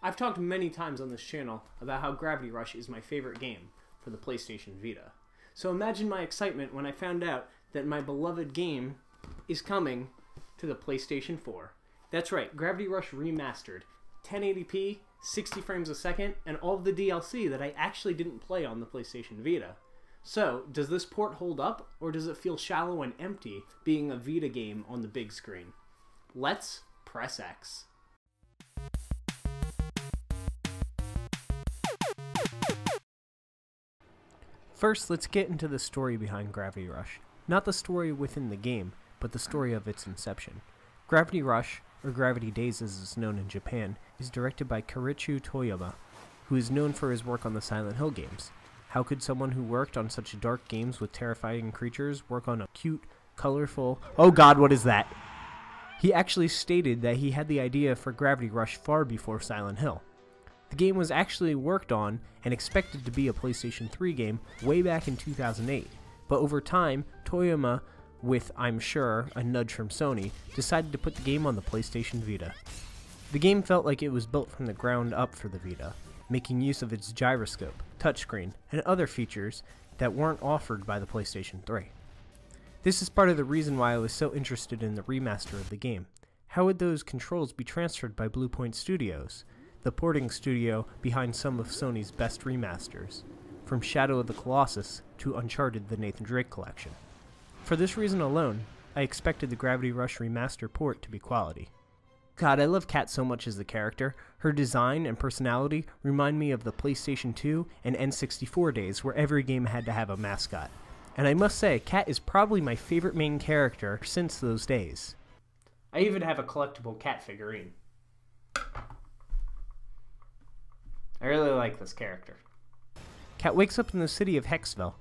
I've talked many times on this channel about how Gravity Rush is my favorite game for the PlayStation Vita. So imagine my excitement when I found out that my beloved game is coming to the PlayStation 4. That's right, Gravity Rush Remastered, 1080p, 60 frames a second, and all of the DLC that I actually didn't play on the PlayStation Vita. So, does this port hold up, or does it feel shallow and empty being a Vita game on the big screen? Let's press X. First, let's get into the story behind Gravity Rush. Not the story within the game, but the story of its inception. Gravity Rush, or Gravity Days as it's known in Japan, is directed by Keiichi Toyama, who is known for his work on the Silent Hill games. How could someone who worked on such dark games with terrifying creatures work on a cute, colorful... Oh god, what is that? He actually stated that he had the idea for Gravity Rush far before Silent Hill. The game was actually worked on and expected to be a PlayStation 3 game way back in 2008, but over time, Toyama, with, I'm sure, a nudge from Sony, decided to put the game on the PlayStation Vita. The game felt like it was built from the ground up for the Vita, making use of its gyroscope, touchscreen, and other features that weren't offered by the PlayStation 3. This is part of the reason why I was so interested in the remaster of the game. How would those controls be transferred by Bluepoint Studios, the porting studio behind some of Sony's best remasters, from Shadow of the Colossus to Uncharted: The Nathan Drake Collection? For this reason alone, I expected the Gravity Rush Remaster port to be quality. God, I love Kat so much as the character. Her design and personality remind me of the PlayStation 2 and N64 days where every game had to have a mascot. And I must say, Kat is probably my favorite main character since those days. I even have a collectible Kat figurine. I really like this character. Kat wakes up in the city of Hexville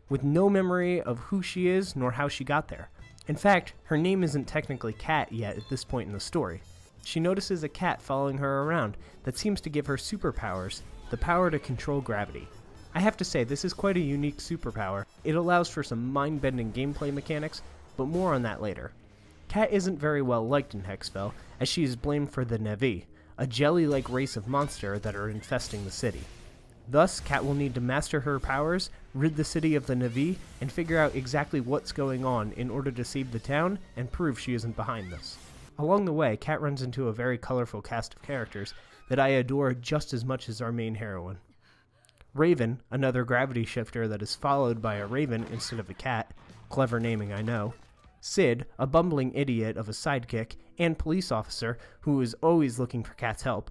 with no memory of who she is nor how she got there. In fact, her name isn't technically Kat yet at this point in the story. She notices a cat following her around that seems to give her superpowers, the power to control gravity. I have to say, this is quite a unique superpower. It allows for some mind-bending gameplay mechanics, but more on that later. Kat isn't very well liked in Hexville, as she is blamed for the Navi, a jelly-like race of monster that are infesting the city. Thus, Kat will need to master her powers, rid the city of the Navi, and figure out exactly what's going on in order to save the town and prove she isn't behind this. Along the way, Kat runs into a very colorful cast of characters that I adore just as much as our main heroine. Raven, another gravity shifter that is followed by a raven instead of a cat, clever naming I know. Sid, a bumbling idiot of a sidekick and police officer who is always looking for Kat's help.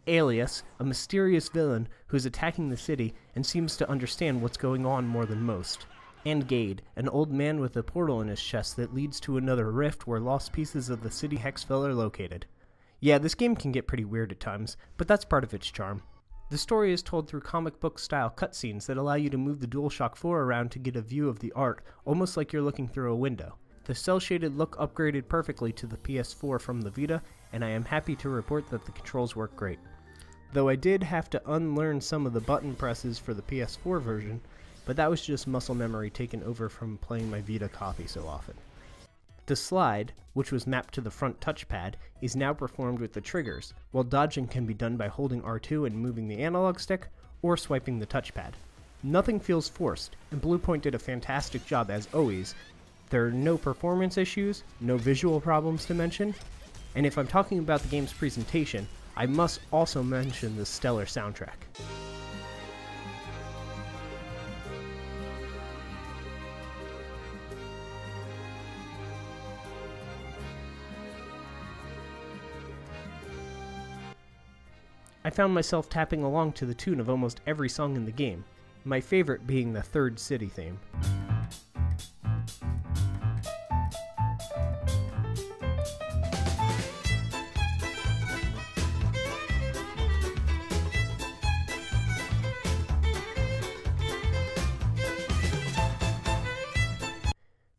Alias, a mysterious villain who is attacking the city and seems to understand what's going on more than most. And Gade, an old man with a portal in his chest that leads to another rift where lost pieces of the city Hexville are located. Yeah, this game can get pretty weird at times, but that's part of its charm. The story is told through comic book style cutscenes that allow you to move the DualShock 4 around to get a view of the art, almost like you're looking through a window. The cel-shaded look upgraded perfectly to the PS4 from the Vita, and I am happy to report that the controls work great. Though I did have to unlearn some of the button presses for the PS4 version, but that was just muscle memory taken over from playing my Vita copy so often. The slide, which was mapped to the front touchpad, is now performed with the triggers, while dodging can be done by holding R2 and moving the analog stick, or swiping the touchpad. Nothing feels forced, and Bluepoint did a fantastic job as always. There are no performance issues, no visual problems to mention, and if I'm talking about the game's presentation, I must also mention the stellar soundtrack. I found myself tapping along to the tune of almost every song in the game, my favorite being the Third City theme.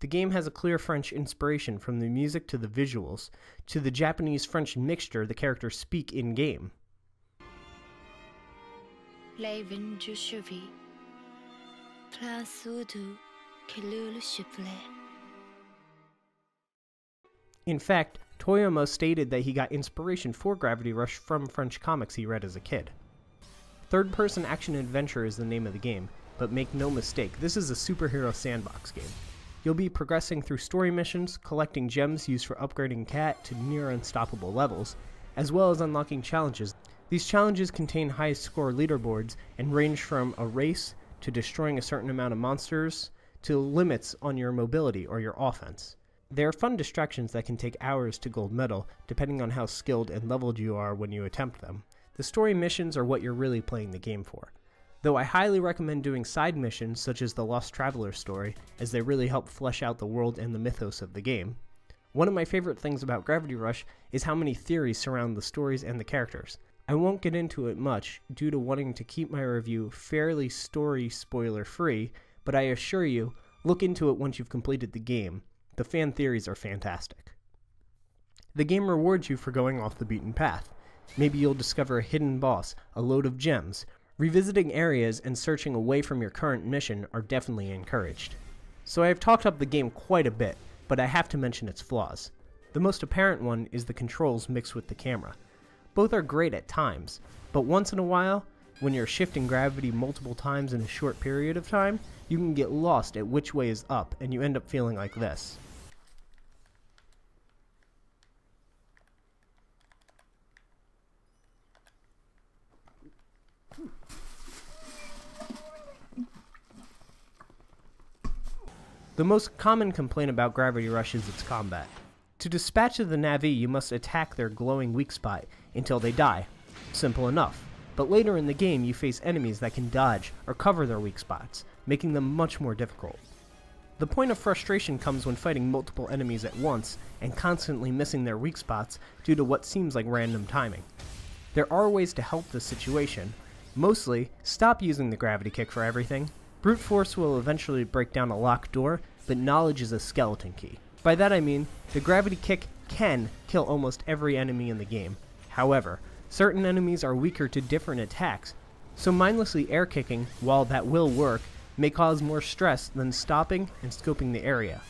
The game has a clear French inspiration from the music to the visuals, to the Japanese-French mixture the characters speak in-game. In fact, Toyama stated that he got inspiration for Gravity Rush from French comics he read as a kid. Third-person action-adventure is the name of the game, but make no mistake, this is a superhero sandbox game. You'll be progressing through story missions, collecting gems used for upgrading Cat to near unstoppable levels, as well as unlocking challenges. These challenges contain highest score leaderboards and range from a race to destroying a certain amount of monsters to limits on your mobility or your offense. They are fun distractions that can take hours to gold medal, depending on how skilled and leveled you are when you attempt them. The story missions are what you're really playing the game for, though I highly recommend doing side missions such as the Lost Traveler story, as they really help flesh out the world and the mythos of the game. One of my favorite things about Gravity Rush is how many theories surround the stories and the characters. I won't get into it much due to wanting to keep my review fairly story spoiler free, but I assure you, look into it once you've completed the game. The fan theories are fantastic. The game rewards you for going off the beaten path. Maybe you'll discover a hidden boss, a load of gems. Revisiting areas and searching away from your current mission are definitely encouraged. So I have talked up the game quite a bit, but I have to mention its flaws. The most apparent one is the controls mixed with the camera. Both are great at times, but once in a while, when you're shifting gravity multiple times in a short period of time, you can get lost at which way is up and you end up feeling like this. The most common complaint about Gravity Rush is its combat. To dispatch of the Na'vi, you must attack their glowing weak spot until they die. Simple enough. But later in the game, you face enemies that can dodge or cover their weak spots, making them much more difficult. The point of frustration comes when fighting multiple enemies at once and constantly missing their weak spots due to what seems like random timing. There are ways to help this situation. Mostly, stop using the gravity kick for everything. Brute force will eventually break down a locked door, but knowledge is a skeleton key. By that I mean, the gravity kick can kill almost every enemy in the game. However, certain enemies are weaker to different attacks, so mindlessly air kicking, while that will work, may cause more stress than stopping and scoping the area.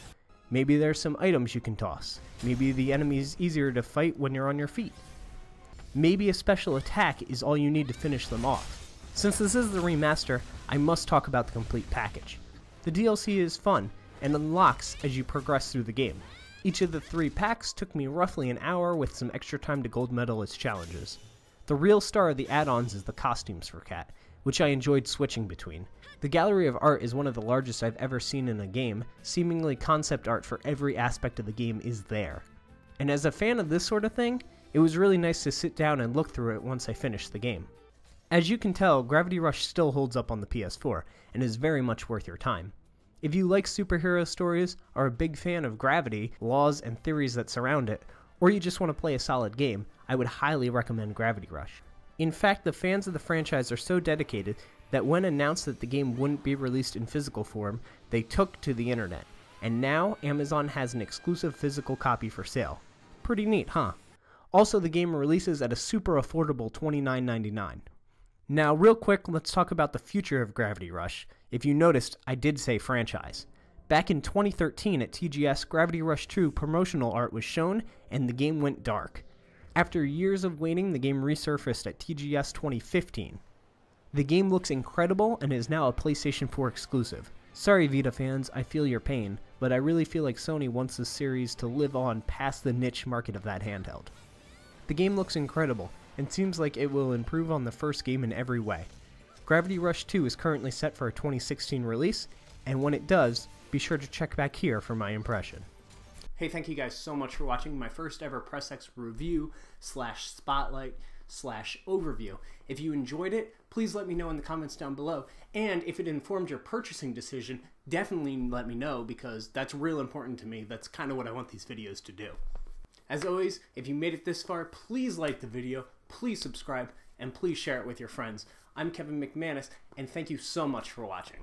Maybe there's some items you can toss. Maybe the enemy is easier to fight when you're on your feet. Maybe a special attack is all you need to finish them off. Since this is the remaster, I must talk about the complete package. The DLC is fun and unlocks as you progress through the game. Each of the 3 packs took me roughly an hour with some extra time to gold medal its challenges. The real star of the add-ons is the costumes for Cat, which I enjoyed switching between. The gallery of art is one of the largest I've ever seen in a game. Seemingly concept art for every aspect of the game is there. And as a fan of this sort of thing, it was really nice to sit down and look through it once I finished the game. As you can tell, Gravity Rush still holds up on the PS4, and is very much worth your time. If you like superhero stories, are a big fan of gravity, laws, and theories that surround it, or you just want to play a solid game, I would highly recommend Gravity Rush. In fact, the fans of the franchise are so dedicated that when announced that the game wouldn't be released in physical form, they took to the internet, and now Amazon has an exclusive physical copy for sale. Pretty neat, huh? Also, the game releases at a super affordable $29.99. Now, real quick, let's talk about the future of Gravity Rush. If you noticed, I did say franchise. Back in 2013 at TGS, Gravity Rush 2 promotional art was shown, and the game went dark. After years of waiting, the game resurfaced at TGS 2015. The game looks incredible and is now a PlayStation 4 exclusive. Sorry Vita fans, I feel your pain, but I really feel like Sony wants this series to live on past the niche market of that handheld. The game looks incredible, and seems like it will improve on the first game in every way. Gravity Rush 2 is currently set for a 2016 release, and when it does, be sure to check back here for my impression. Hey, thank you guys so much for watching my first ever PressX review / spotlight / overview. If you enjoyed it, please let me know in the comments down below, and if it informed your purchasing decision, definitely let me know, because that's real important to me. That's kind of what I want these videos to do. As always, if you made it this far, please like the video, please subscribe, and please share it with your friends. I'm Kevin McManus, and thank you so much for watching.